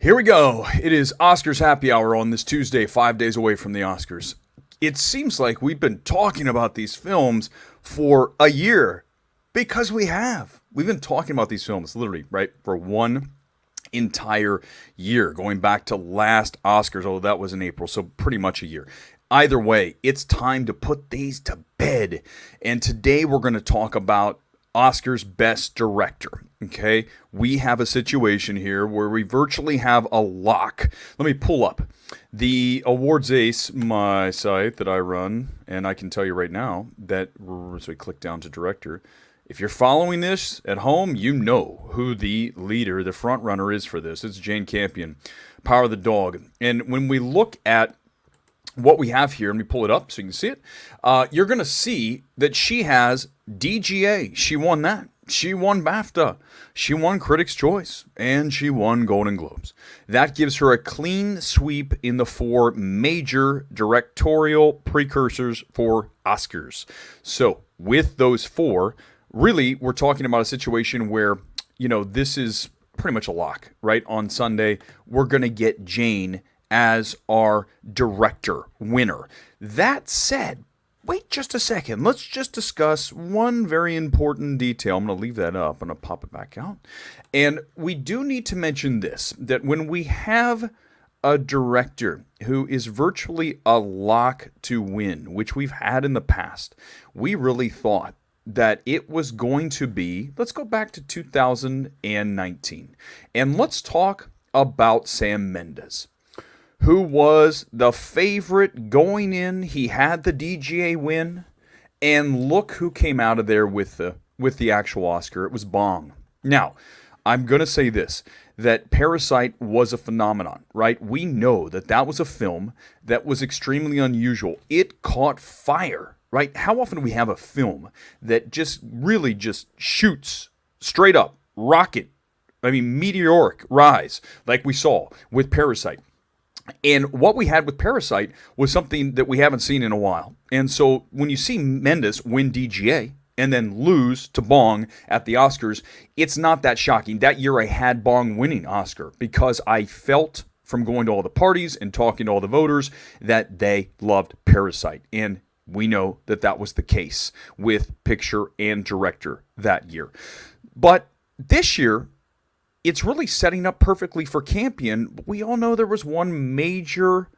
Here we go. It is Oscars happy hour on this Tuesday, 5 days away from the Oscars. It seems like we've been talking about these films for a year because we have. We've been talking about these films literally, right, for one entire year, going back to last Oscars, although that was in April, so pretty much a year. Either way, it's time to put these to bed. And today we're going to talk about Oscar's Best Director. Okay, we have a situation here where we virtually have a lock. Let me pull up the Awards Ace, my site that I run, and I can tell you right now that, so we click down to Director. If you're following this at home, you know who the leader, the front runner is for this. It's Jane Campion, Power of the Dog. And when we look at what we have here, and we pull it up so you can see it, you're going to see that she has DGA. She won that. She won BAFTA. She won Critics' Choice. And she won Golden Globes. That gives her a clean sweep in the four major directorial precursors for Oscars. So, with those four, really, we're talking about a situation where, you know, this is pretty much a lock, right? On Sunday, we're going to get Jane as our director winner. That said, wait just a second. Let's just discuss one very important detail. I'm going to leave that up. I'm going to pop it back out. And we do need to mention this, that when we have a director who is virtually a lock to win, which we've had in the past, we really thought that it was going to be, let's go back to 2019, and let's talk about Sam Mendes, who was the favorite going in. He had the DGA win, and look who came out of there with the actual Oscar. It was Bong. Now, I'm going to say this, that Parasite was a phenomenon, right? We know that that was a film that was extremely unusual. It caught fire, right? How often do we have a film that just really just shoots straight up, rocket, meteoric rise, like we saw with Parasite? And what we had with Parasite was something that we haven't seen in a while. And so when you see Mendes win DGA and then lose to Bong at the Oscars, it's not that shocking. That year I had Bong winning Oscar because I felt from going to all the parties and talking to all the voters that they loved Parasite. And we know that that was the case with picture and director that year. But this year, it's really setting up perfectly for Campion. But we all know there was one major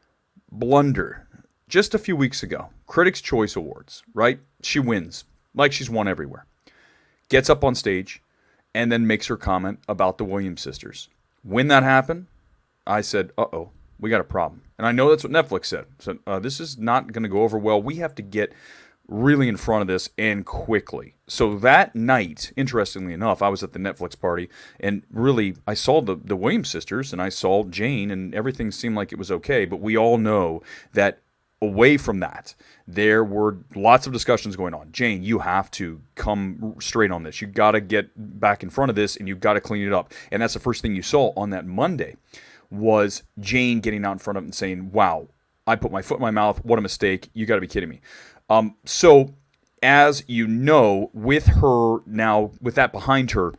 blunder just a few weeks ago. Critics' Choice Awards, right? She wins, like she's won everywhere. Gets up on stage and then makes her comment about the Williams sisters. When that happened, I said, uh-oh, we got a problem. And I know that's what Netflix said. So this is not going to go over well. We have to get really in front of this and quickly. So that night, interestingly enough, I was at the Netflix party and really I saw the Williams sisters and I saw Jane and everything seemed like it was okay. But we all know that away from that, there were lots of discussions going on. Jane, you have to come straight on this. You got to get back in front of this and you got to clean it up. And that's the first thing you saw on that Monday was Jane getting out in front of it and saying, wow, I put my foot in my mouth. What a mistake. You got to be kidding me. So, as you know, with her now, with that behind her,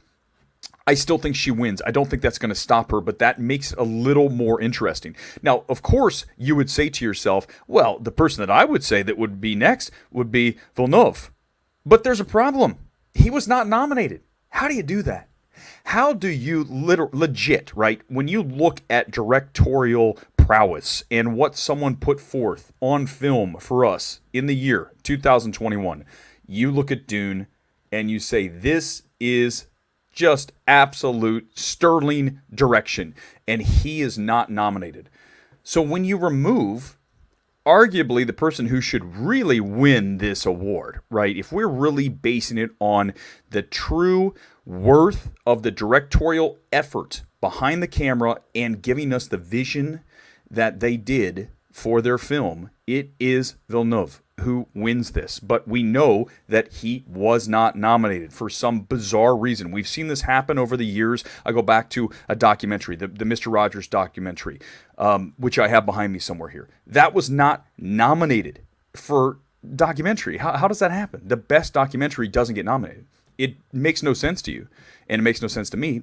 I still think she wins. I don't think that's going to stop her, but that makes it a little more interesting. Now, of course, you would say to yourself, well, the person that I would say that would be next would be Villeneuve. But there's a problem. He was not nominated. How do you do that? How do you legit, right, when you look at directorial prowess and what someone put forth on film for us in the year 2021, you look at Dune and you say, this is just absolute sterling direction, and he is not nominated. So when you remove arguably the person who should really win this award, right, if we're really basing it on the true worth of the directorial effort behind the camera and giving us the vision that they did for their film, it is Villeneuve who wins this. But we know that he was not nominated for some bizarre reason. We've seen this happen over the years. I go back to a documentary, the Mr. Rogers documentary, which I have behind me somewhere here. That was not nominated for documentary. How does that happen? The best documentary doesn't get nominated. It makes no sense to you, and it makes no sense to me.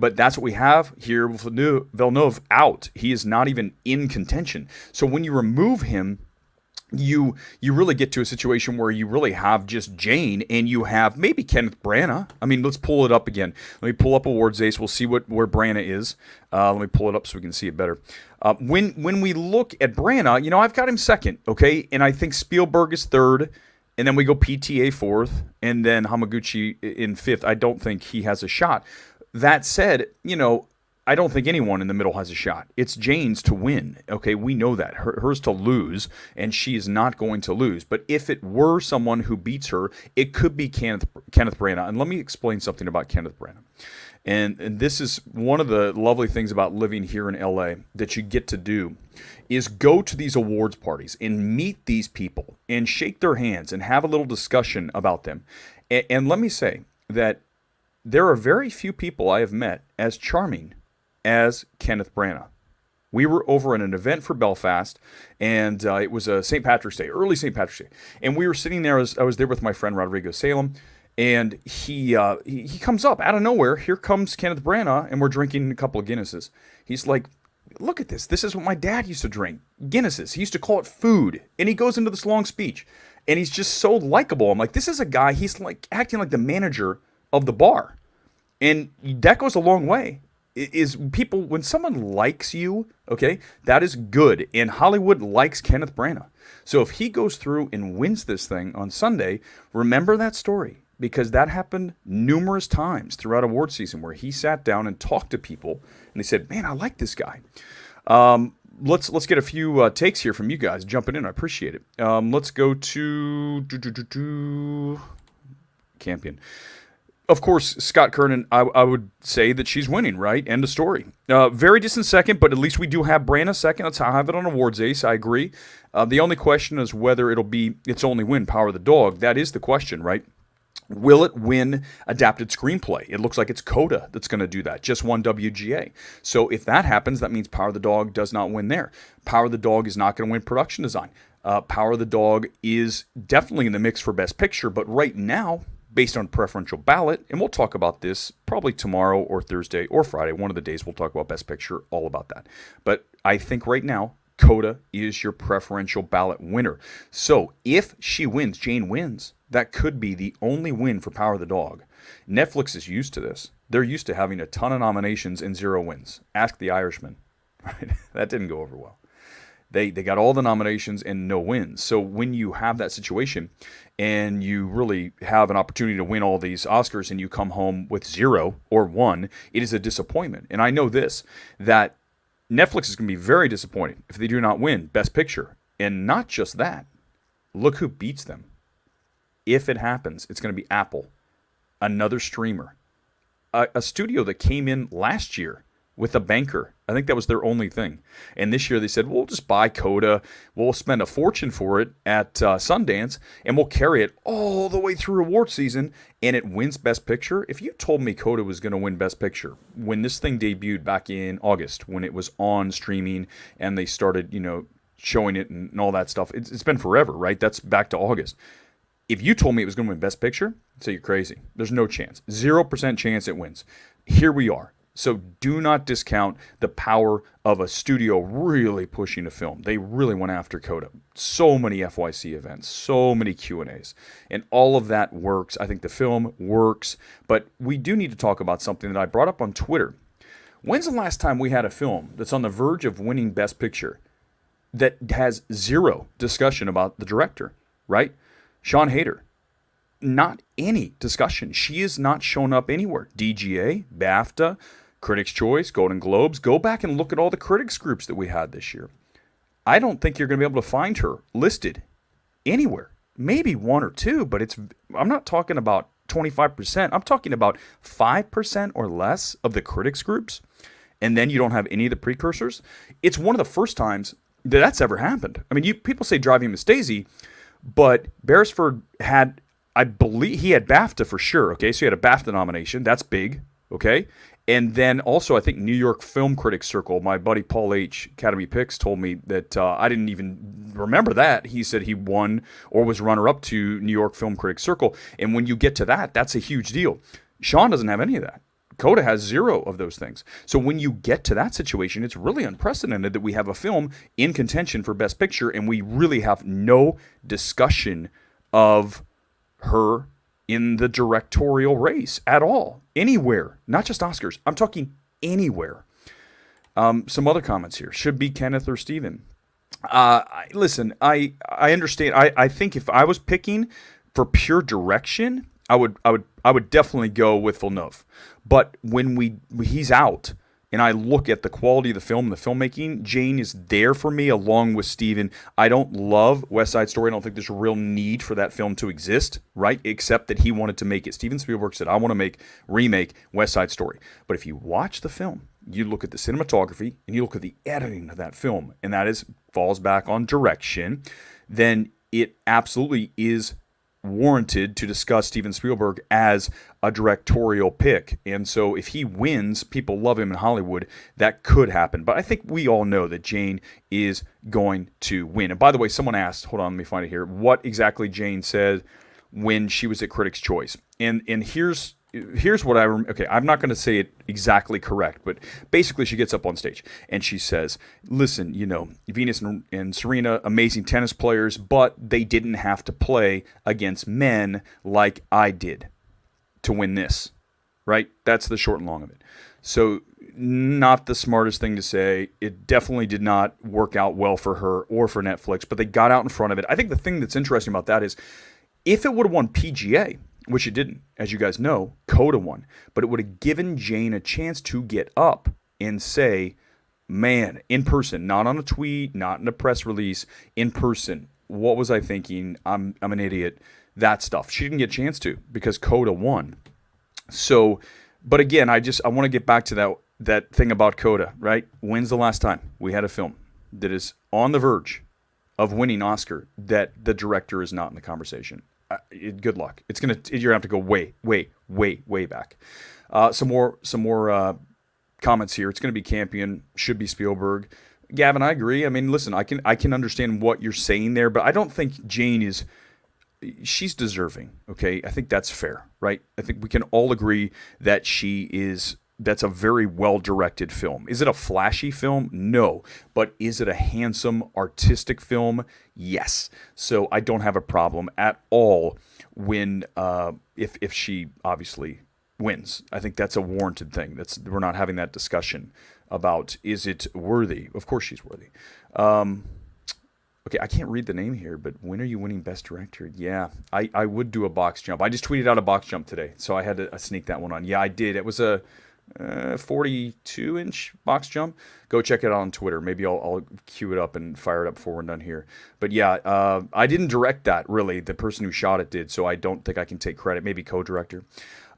But that's what we have here with Villeneuve out. He is not even in contention. So when you remove him, you really get to a situation where you really have just Jane and you have maybe Kenneth Branagh. I mean, let's pull it up again. Let me pull up Awards Ace. We'll see where Branagh is. Let me pull it up so we can see it better. When we look at Branagh, I've got him second, okay? And I think Spielberg is third. And then we go PTA fourth. And then Hamaguchi in fifth. I don't think he has a shot. That said, I don't think anyone in the middle has a shot. It's Jane's to win. Okay, we know that. Hers to lose, and she is not going to lose. But if it were someone who beats her, it could be Kenneth Branagh. And let me explain something about Kenneth Branagh. And this is one of the lovely things about living here in LA that you get to do is go to these awards parties and meet these people and shake their hands and have a little discussion about them. And let me say that there are very few people I have met as charming as Kenneth Branagh. We were over at an event for Belfast, and it was a St. Patrick's Day, early St. Patrick's Day. And we were sitting there, I was there with my friend Rodrigo Salem, and he comes up out of nowhere. Here comes Kenneth Branagh, and we're drinking a couple of Guinnesses. He's like, look at this. This is what my dad used to drink, Guinnesses. He used to call it food. And he goes into this long speech, and he's just so likable. I'm like, this is a guy, he's like acting like the manager of the bar. And that goes a long way. Is people, when someone likes you, okay, that is good. And Hollywood likes Kenneth Branagh. So if he goes through and wins this thing on Sunday, remember that story, because that happened numerous times throughout award season where he sat down and talked to people and they said, man, I like this guy. Let's get a few takes here from you guys jumping in. I appreciate it. Let's go to Campion. Of course, Scott Kernan, I would say that she's winning, right? End of story. Very distant second, but at least we do have Branagh second. That's how I have it on Awards Ace. I agree. The only question is whether it'll be its only win, Power of the Dog. That is the question, right? Will it win adapted screenplay? It looks like it's Coda that's going to do that. Just won WGA. So if that happens, that means Power of the Dog does not win there. Power of the Dog is not going to win production design. Power of the Dog is definitely in the mix for Best Picture, but right now, based on preferential ballot, and we'll talk about this probably tomorrow or Thursday or Friday, one of the days we'll talk about Best Picture, all about that. But I think right now, Coda is your preferential ballot winner. So if she wins, Jane wins, that could be the only win for Power of the Dog. Netflix is used to this. They're used to having a ton of nominations and 0 wins. Ask The Irishman. Right? That didn't go over well. They got all the nominations and no wins. So when you have that situation and you really have an opportunity to win all these Oscars and you come home with 0 or 1, it is a disappointment. And I know this, that Netflix is going to be very disappointed if they do not win Best Picture. And not just that. Look who beats them. If it happens, it's going to be Apple, another streamer, a studio that came in last year with a banker. I think that was their only thing. And this year they said, we'll just buy Coda. We'll spend a fortune for it at Sundance, and we'll carry it all the way through award season, and it wins Best Picture. If you told me Coda was going to win Best Picture when this thing debuted back in August, when it was on streaming and they started, showing it and all that stuff, it's been forever, right? That's back to August. If you told me it was going to win Best Picture, I'd say you're crazy. There's no chance. 0% chance it wins. Here we are. So do not discount the power of a studio really pushing a film. They really went after Coda. So many FYC events, so many Q&As, and all of that works. I think the film works, but we do need to talk about something that I brought up on Twitter. When's the last time we had a film that's on the verge of winning Best Picture that has 0 discussion about the director, right? Sian Heder. Not any discussion. She has not shown up anywhere. DGA, BAFTA, Critics' Choice, Golden Globes. Go back and look at all the critics groups that we had this year. I don't think you're going to be able to find her listed anywhere. Maybe 1 or 2, but I'm not talking about 25%. I'm talking about 5% or less of the critics groups, and then you don't have any of the precursors. It's one of the first times that that's ever happened. I mean, people say Driving Miss Daisy, but Beresford had, I believe, he had BAFTA for sure, okay? So he had a BAFTA nomination. That's big, okay? And then also, I think New York Film Critics Circle, my buddy Paul H., Academy Picks, told me that I didn't even remember that. He said he won or was runner-up to New York Film Critics Circle. And when you get to that, that's a huge deal. Sian doesn't have any of that. Coda has 0 of those things. So when you get to that situation, it's really unprecedented that we have a film in contention for Best Picture and we really have no discussion of her in the directorial race at all. Anywhere. Not just Oscars. I'm talking anywhere. Some other comments here. Should be Kenneth or Steven. Listen, I understand. I think if I was picking for pure direction, I would definitely go with Villeneuve. But when he's out and I look at the quality of the film and the filmmaking, Jane is there for me along with Steven. I don't love West Side Story. I don't think there's a real need for that film to exist, right? Except that he wanted to make it. Steven Spielberg said, I want to remake West Side Story. But if you watch the film, you look at the cinematography and you look at the editing of that film, and that falls back on direction, then it absolutely is warranted to discuss Steven Spielberg as a directorial pick. And so if he wins, people love him in Hollywood, that could happen. But I think we all know that Jane is going to win. And by the way, someone asked, hold on, let me find it here, what exactly Jane said when she was at Critics' Choice. And here's what I remember. Okay, I'm not going to say it exactly correct, but basically she gets up on stage and she says, listen, Venus and Serena, amazing tennis players, but they didn't have to play against men like I did to win this, right? That's the short and long of it. So not the smartest thing to say. It definitely did not work out well for her or for Netflix, but they got out in front of it. I think the thing that's interesting about that is if it would have won PGA, which it didn't, as you guys know, Coda won. But it would have given Jane a chance to get up and say, man, in person, not on a tweet, not in a press release, in person, what was I thinking? I'm an idiot. That stuff. She didn't get a chance to because Coda won. So, but again, I want to get back to that thing about Coda, right? When's the last time we had a film that is on the verge of winning Oscar that the director is not in the conversation? Good luck. You're gonna have to go way back. Some more comments here. It's gonna be Campion. Should be Spielberg. Gavin, I agree. I mean, listen, I can understand what you're saying there, but I don't think Jane she's deserving. Okay, I think that's fair, right? I think we can all agree that that's a very well-directed film. Is it a flashy film? No. But is it a handsome, artistic film? Yes. So I don't have a problem at all when if she obviously wins. I think that's a warranted thing. We're not having that discussion about is it worthy. Of course she's worthy. Okay, I can't read the name here, but when are you winning Best Director? Yeah, I would do a box jump. I just tweeted out a box jump today, so I had to sneak that one on. Yeah, I did. It was a 42-inch box jump. Go check it out on Twitter. Maybe I'll queue it up and fire it up before we're done here. But yeah, I didn't direct that, really. The person who shot it did, so I don't think I can take credit. Maybe co-director.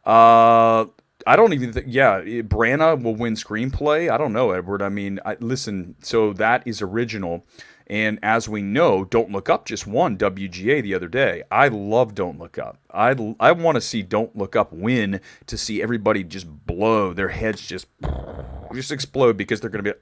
I don't even think, Branagh will win screenplay. I don't know, Edward. I mean, listen, so that is original. And as we know, Don't Look Up just won WGA the other day. I love Don't Look Up. I want to see Don't Look Up win to see everybody just blow. Their heads just explode because they're going to be,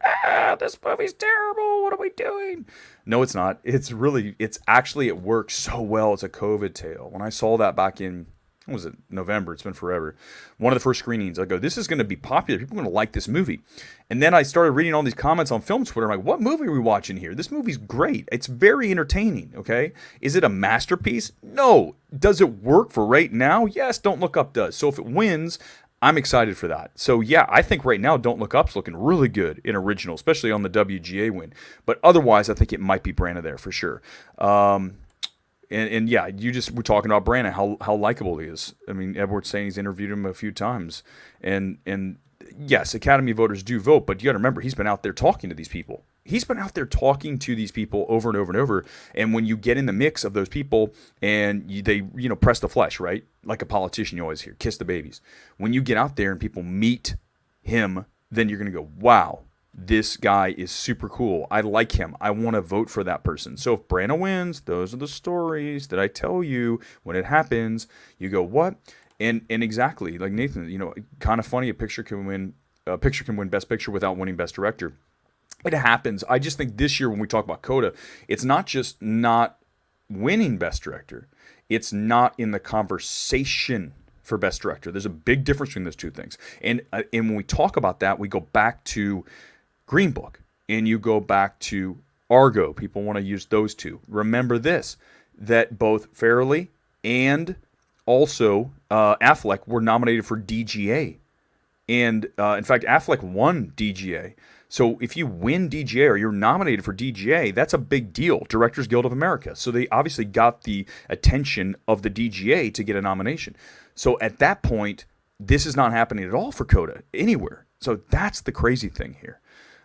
this movie's terrible. What are we doing? No, it's not. It's actually, it works so well as a COVID tale. When I saw that back in, what was it, November? It's been forever. One of the first screenings, I go, this is going to be popular. People are going to like this movie. And then I started reading all these comments on Film Twitter. I'm like, what movie are we watching here? This movie's great. It's very entertaining, okay? Is it a masterpiece? No. Does it work for right now? Yes, Don't Look Up does. So if it wins, I'm excited for that. So yeah, I think right now Don't Look Up's looking really good in original, especially on the WGA win. But otherwise, I think it might be Branagh there for sure. And yeah, we're talking about Branagh, how likable he is. I mean, Edward's saying he's interviewed him a few times. And yes, Academy voters do vote, but you got to remember, he's been out there talking to these people. He's been out there talking to these people over and over and over. And when you get in the mix of those people and they press the flesh, right? Like a politician, you always hear, kiss the babies. When you get out there and people meet him, then you're going to go, wow, this guy is super cool. I like him. I want to vote for that person. So if Branagh wins, those are the stories that I tell you when it happens. You go, what? And exactly like Nathan, kind of funny. A picture can win Best Picture without winning Best Director. It happens. I just think this year when we talk about Coda, it's not just not winning Best Director. It's not in the conversation for Best Director. There's a big difference between those two things. And when we talk about that, we go back to Green Book and you go back to Argo. People want to use those two. Remember this, that both Farrelly and also Affleck were nominated for DGA. And in fact, Affleck won DGA. So if you win DGA or you're nominated for DGA, that's a big deal. Directors Guild of America. So they obviously got the attention of the DGA to get a nomination. So at that point, this is not happening at all for Coda anywhere. So that's the crazy thing here.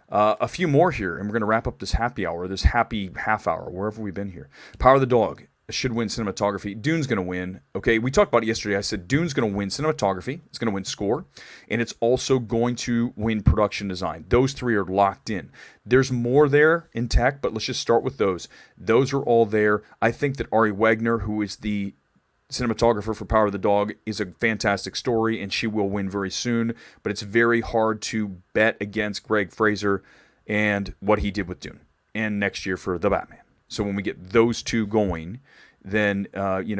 A few more here, and we're going to wrap up this happy hour, this happy half hour, wherever we've been here. Power of the Dog should win cinematography. Dune's going to win. Okay, we talked about it yesterday. I said Dune's going to win cinematography. It's going to win score. And it's also going to win production design. Those three are locked in. There's more there in tech, but let's just start with those. Those are all there. I think that Ari Wegner, who is the cinematographer for Power of the Dog, is a fantastic story, and she will win very soon. But it's very hard to bet against Greg Fraser and what he did with Dune, and next year for The Batman. So when we get those two going, then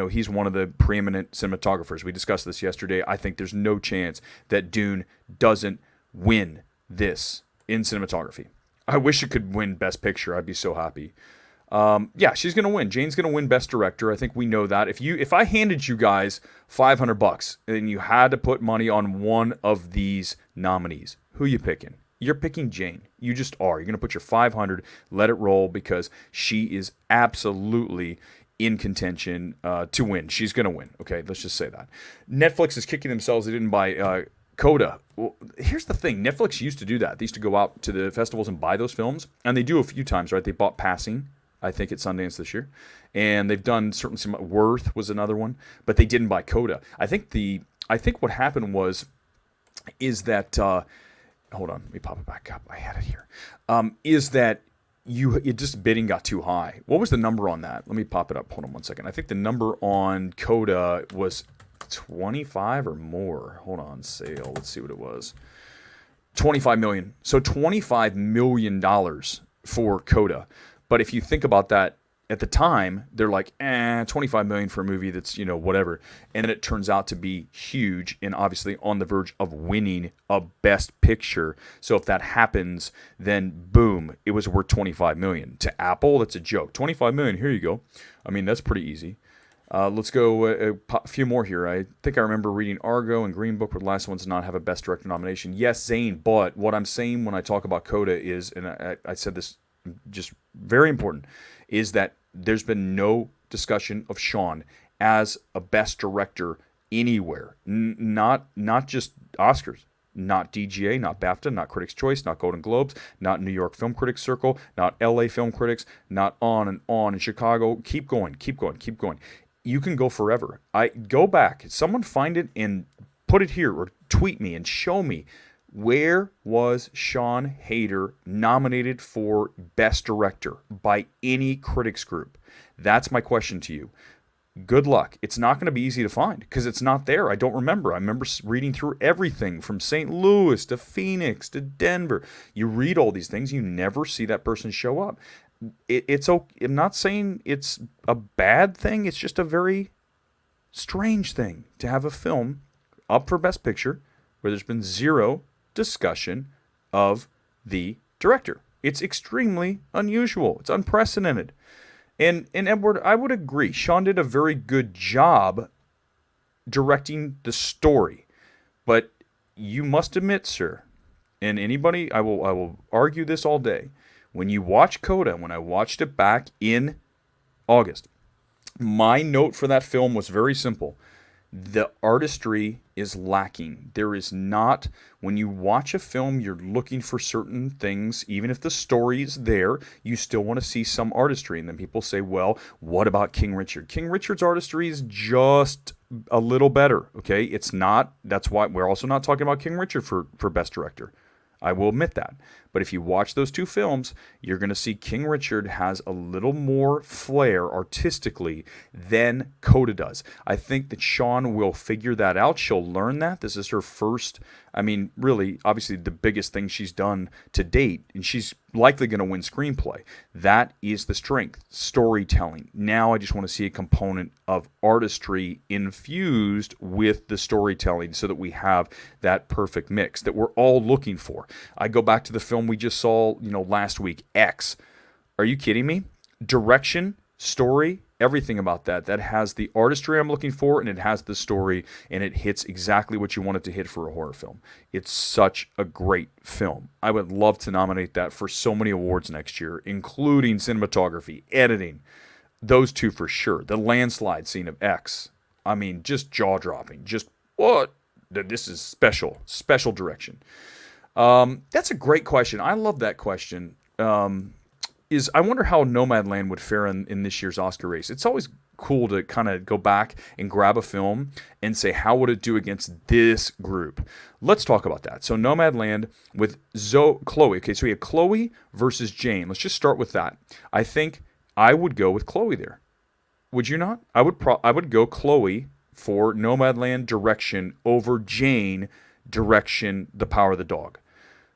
he's one of the preeminent cinematographers. We discussed this yesterday. I think there's no chance that Dune doesn't win this in cinematography. I wish it could win Best Picture. I'd be so happy. She's going to win. Jane's going to win Best Director. I think we know that. If I handed you guys $500 and you had to put money on one of these nominees, who you picking? You're picking Jane. You just are. You're going to put your 500, let it roll, because she is absolutely in contention to win. She's going to win. Okay, let's just say that. Netflix is kicking themselves. They didn't buy Coda. Well, here's the thing. Netflix used to do that. They used to go out to the festivals and buy those films, and they do a few times, right? They bought Passing, I think, at Sundance this year, and they've done certainly some. Worth was another one, but they didn't buy Coda. I think what happened is that. Hold on, let me pop it back up. I had it here. Is that just bidding got too high? What was the number on that? Let me pop it up. Hold on one second. I think the number on Coda was 25 or more. Hold on, sale. Let's see what it was. 25 million. So $25 million for Coda. But if you think about that, at the time, they're like, 25 million for a movie that's, whatever. And then it turns out to be huge and obviously on the verge of winning a Best Picture. So if that happens, then boom, it was worth 25 million. To Apple, that's a joke. 25 million, here you go. I mean, that's pretty easy. Let's go a few more here. I think I remember reading Argo and Green Book were the last ones to not have a Best Director nomination. Yes, Zane, but what I'm saying when I talk about Coda is, and I said this just very important, is that there's been no discussion of Sean as a Best Director anywhere. Not just Oscars, not DGA, not BAFTA, not Critics' Choice, not Golden Globes, not New York Film Critics Circle, not LA Film Critics, not on and on in Chicago. Keep going. You can go forever. Go back. Someone find it and put it here or tweet me and show me. Where was Sean Hayter nominated for Best Director by any critics group? That's my question to you. Good luck. It's not going to be easy to find because it's not there. I don't remember. I remember reading through everything from St. Louis to Phoenix to Denver. You read all these things. You never see that person show up. It's okay. I'm not saying it's a bad thing. It's just a very strange thing to have a film up for Best Picture where there's been zero discussion of the director. It's extremely unusual. It's unprecedented. And Edward, I would agree. Sean did a very good job directing the story. But you must admit, sir, and anybody, I will argue this all day. When you watch Coda, when I watched it back in August, my note for that film was very simple. The artistry is lacking. There is not, when you watch a film, you're looking for certain things. Even if the story is there, you still want to see some artistry. And then people say, well, what about King Richard? King Richard's artistry is just a little better, okay? It's not, that's why we're also not talking about King Richard for Best Director. I will admit that. But if you watch those two films, you're going to see King Richard has a little more flair artistically than Coda does. I think that Sean will figure that out. She'll learn that. This is her first, I mean, really, obviously the biggest thing she's done to date, and she's likely going to win screenplay. That is the strength, storytelling. Now I just want to see a component of artistry infused with the storytelling so that we have that perfect mix that we're all looking for. I go back to the film we just saw, last week, X. Are you kidding me? Direction, story, everything about that has the artistry I'm looking for, and it has the story, and it hits exactly what you want it to hit for a horror film. It's such a great film. I would love to nominate that for so many awards next year, including cinematography, editing, those two for sure. The landslide scene of X, I mean, just jaw-dropping. Just, what? This is special direction. That's a great question. I love that question. I wonder how Nomadland would fare in this year's Oscar race. It's always cool to kind of go back and grab a film and say, how would it do against this group? Let's talk about that. So Nomadland with Chloe. Okay, so we have Chloe versus Jane. Let's just start with that. I think I would go with Chloe there. Would you not? I would go Chloe for Nomadland direction over Jane direction The Power of the Dog.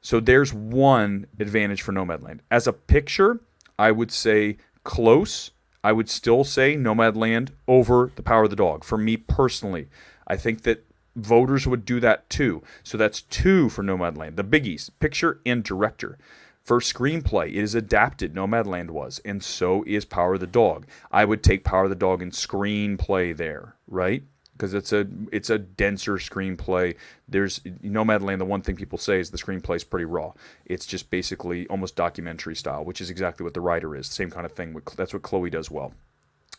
So there's one advantage for Nomadland. As a picture, I would say close. I would still say Nomadland over The Power of the Dog. For me personally, I think that voters would do that too. So that's 2 for Nomadland. The biggies, picture and director. For screenplay, it is adapted, Nomadland was, and so is Power of the Dog. I would take Power of the Dog and screenplay there, right? Because it's a denser screenplay. There's Nomadland. The one thing people say is the screenplay is pretty raw. It's just basically almost documentary style, which is exactly what the writer is. Same kind of thing. That's what Chloe does well.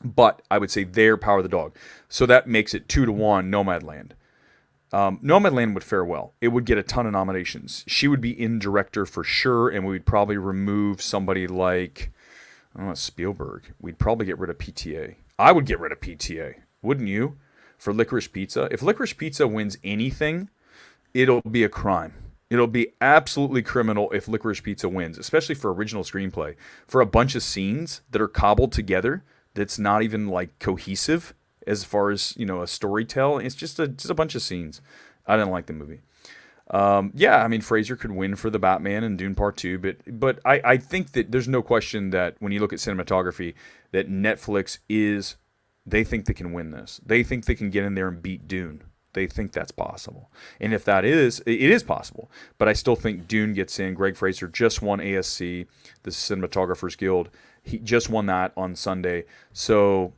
But I would say their Power of the Dog. So that makes it 2-1 Nomadland. Nomadland would fare well. It would get a ton of nominations. She would be in director for sure, and we would probably remove somebody like Spielberg. We'd probably get rid of PTA. I would get rid of PTA. Wouldn't you? For Licorice Pizza. If Licorice Pizza wins anything, it'll be a crime. It'll be absolutely criminal if Licorice Pizza wins, especially for original screenplay. For a bunch of scenes that are cobbled together, that's not even like cohesive as far as, a storytelling. It's just a bunch of scenes. I didn't like the movie. Fraser could win for The Batman and Dune Part 2, but I think that there's no question that when you look at cinematography, that Netflix they think they can win this. They think they can get in there and beat Dune. They think that's possible. And if that is, it is possible. But I still think Dune gets in. Greg Fraser just won ASC, the Cinematographers Guild. He just won that on Sunday. So,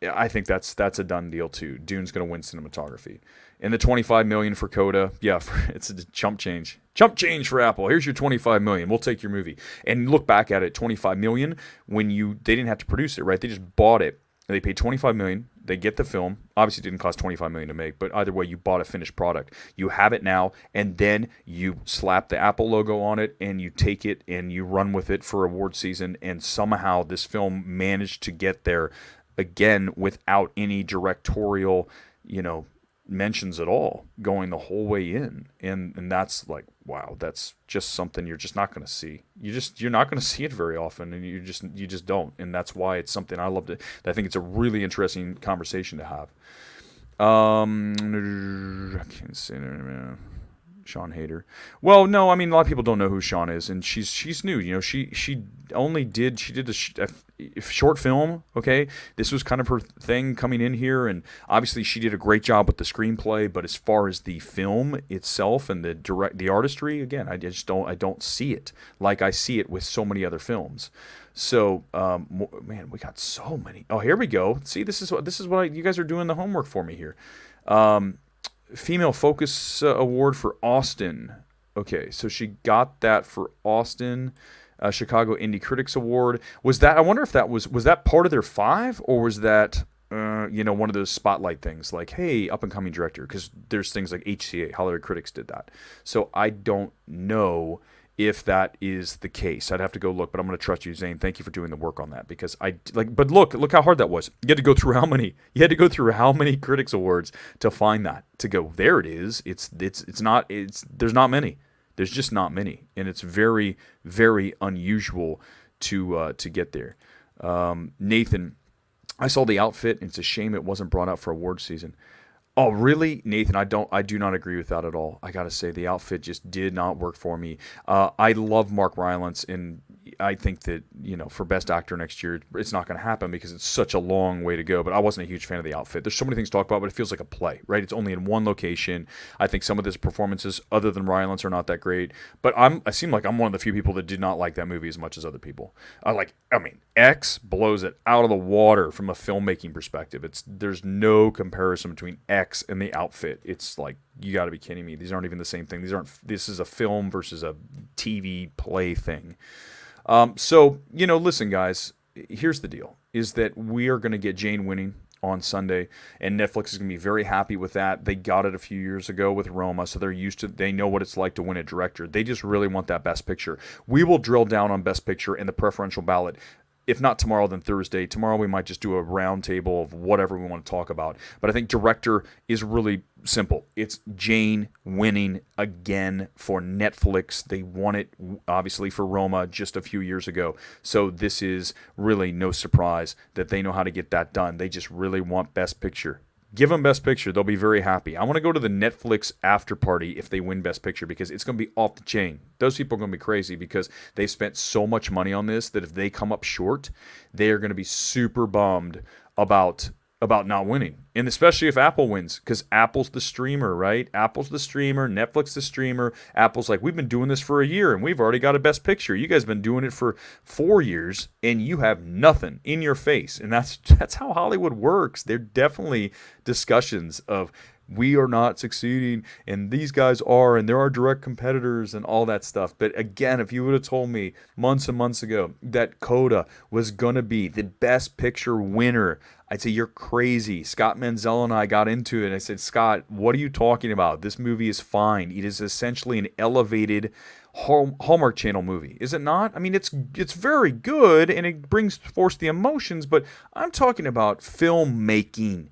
I think that's a done deal too. Dune's going to win cinematography. And the $25 million for Coda, it's a chump change. Chump change for Apple. Here's your $25 million. We'll take your movie. And look back at it, $25 million when they didn't have to produce it, right? They just bought it. They paid $25 million. They get the film. Obviously, it didn't cost $25 million to make, but either way, you bought a finished product. You have it now, and then you slap the Apple logo on it, and you take it and you run with it for award season. And somehow, this film managed to get there again without any directorial, mentions at all, going the whole way in. And that's like, wow, that's just something you're just not going to see. You're not going to see it very often, and you just don't. And that's why it's something I love to. I think it's a really interesting conversation to have. I can't say that. Sean Hader. Well, no, I mean, a lot of people don't know who Sean is, and she's new. She did a short film. Okay, this was kind of her thing coming in here, and obviously she did a great job with the screenplay. But as far as the film itself and the artistry, again, I don't see it like I see it with so many other films. So, man, we got so many. Oh, here we go. See, this is what you guys are doing the homework for me here. Female Focus Award for Austin. Okay, so she got that for Austin. Chicago Indie Critics Award. Was that? I wonder if that was that part of their 5, or was that one of those spotlight things like, hey, up and coming director? Because there's things like HCA, Hollywood Critics did that. So I don't know if that is the case. I'd have to go look, but I'm going to trust you, Zane. Thank you for doing the work on that, because but look how hard that was. You had to go through how many Critics Awards to find that, to go, there it is. There's not many. There's just not many, and it's very, very unusual to get there. Nathan, I saw The Outfit, and it's a shame it wasn't brought out for award season. Oh, really, Nathan? I do not agree with that at all. I gotta say, The Outfit just did not work for me. I love Mark Rylance, and I think that, for Best Actor next year, it's not going to happen because it's such a long way to go. But I wasn't a huge fan of The Outfit. There's so many things to talk about, but it feels like a play, right? It's only in one location. I think some of his performances, other than Rylance, are not that great. But I seem like I'm one of the few people that did not like that movie as much as other people. X blows it out of the water from a filmmaking perspective. There's no comparison between X and The Outfit. It's like, you got to be kidding me. These aren't even the same thing. This is a film versus a TV play thing. So, listen, guys, here's the deal, is that we are going to get Jane winning on Sunday, and Netflix is going to be very happy with that. They got it a few years ago with Roma, so they know what it's like to win a director. They just really want that Best Picture. We will drill down on Best Picture and the preferential ballot. If not tomorrow, then Thursday. Tomorrow we might just do a round table of whatever we want to talk about. But I think director is really simple. It's Jane winning again for Netflix. They won it, obviously, for Roma just a few years ago. So this is really no surprise that they know how to get that done. They just really want Best Picture. Give them Best Picture. They'll be very happy. I want to go to the Netflix after party if they win Best Picture, because it's going to be off the chain. Those people are going to be crazy because they've spent so much money on this that if they come up short, they are going to be super bummed about not winning. And especially if Apple wins, because Apple's the streamer, right? Apple's the streamer, Netflix the streamer. Apple's like, we've been doing this for a year and we've already got a Best Picture. You guys have been doing it for 4 years and you have nothing in your face. And that's how Hollywood works. There are definitely discussions of, we are not succeeding, and these guys are, and there are direct competitors and all that stuff. But again, if you would have told me months and months ago that Coda was going to be the Best Picture winner, I'd say you're crazy. Scott Menzel and I got into it, and I said, Scott, what are you talking about? This movie is fine. It is essentially an elevated Hallmark Channel movie, is it not? I mean, it's very good, and it brings forth the emotions, but I'm talking about filmmaking.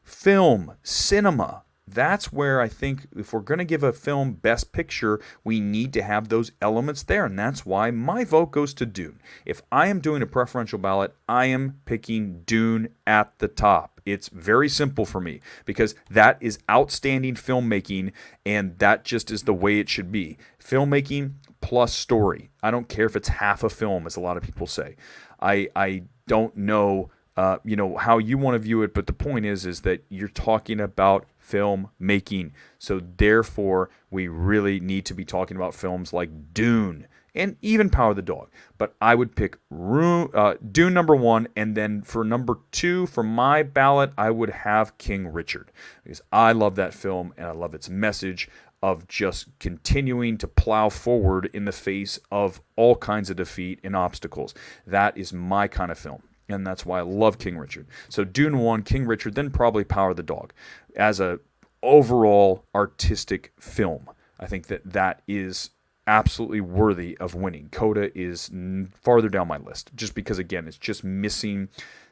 Film, cinema. That's where I think if we're going to give a film Best Picture, we need to have those elements there. And that's why my vote goes to Dune. If I am doing a preferential ballot, I am picking Dune at the top. It's very simple for me because that is outstanding filmmaking, and that just is the way it should be. Filmmaking plus story. I don't care if it's half a film, as a lot of people say. I don't know how you want to view it, but the point is that you're talking about film making. So therefore, we really need to be talking about films like Dune and even Power of the Dog. But I would pick Dune number 1, and then for number 2, for my ballot, I would have King Richard, because I love that film and I love its message of just continuing to plow forward in the face of all kinds of defeat and obstacles. That is my kind of film. And that's why I love King Richard. So Dune 1, King Richard, then probably Power of the Dog. As a overall artistic film, I think that is absolutely worthy of winning. Coda is farther down my list, just because, again, it's just missing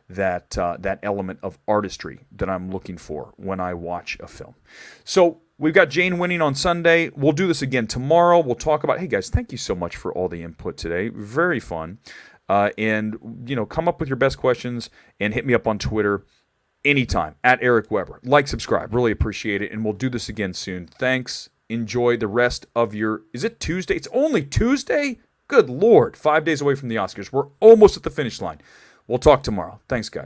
that element of artistry that I'm looking for when I watch a film. So we've got Jane winning on Sunday. We'll do this again tomorrow. We'll talk about, hey guys, thank you so much for all the input today. Very fun. And come up with your best questions and hit me up on Twitter anytime at Eric Weber. Like, subscribe. Really appreciate it. And we'll do this again soon. Thanks. Enjoy the rest of is it Tuesday? It's only Tuesday? Good Lord. 5 days away from the Oscars. We're almost at the finish line. We'll talk tomorrow. Thanks, guys.